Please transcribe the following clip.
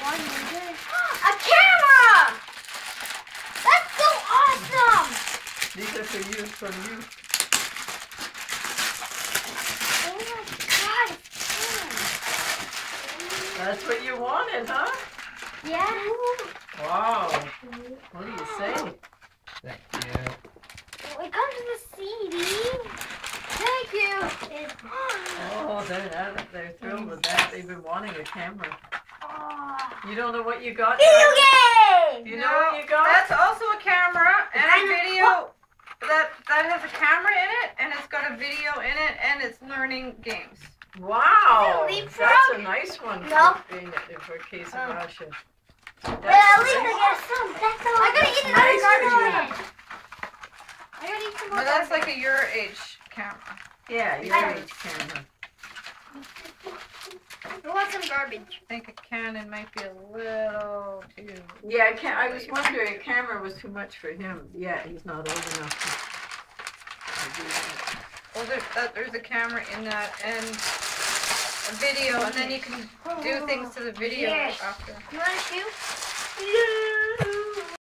A camera! That's so awesome! These are for you, from you. Oh my god, it's That's what you wanted, huh? yeah. Wow. What do you say? Thank you. It comes with a CD. Thank you. Oh, they're thrilled with that. They've been wanting a camera. You don't know what you got? Video game! You know what you got? That's also a camera and a video that has a camera in it, and it's got a video in it, and it's learning games. Wow. Is it Leapfrog? That's a nice one No. for a case of Russia. But at least I got some. That's all. I gotta eat another Nice garbage for you. can. I gotta eat some more. But that's like a your age camera. Yeah, your age camera. I want some garbage. I think a Canon might be a little too. Yeah, I was wondering, a camera was too much for him. Yeah, he's not old enough to do that. Well, there's a camera in that and a video, and then you can do things to the video Yes. after. You want to shoot? Yeah.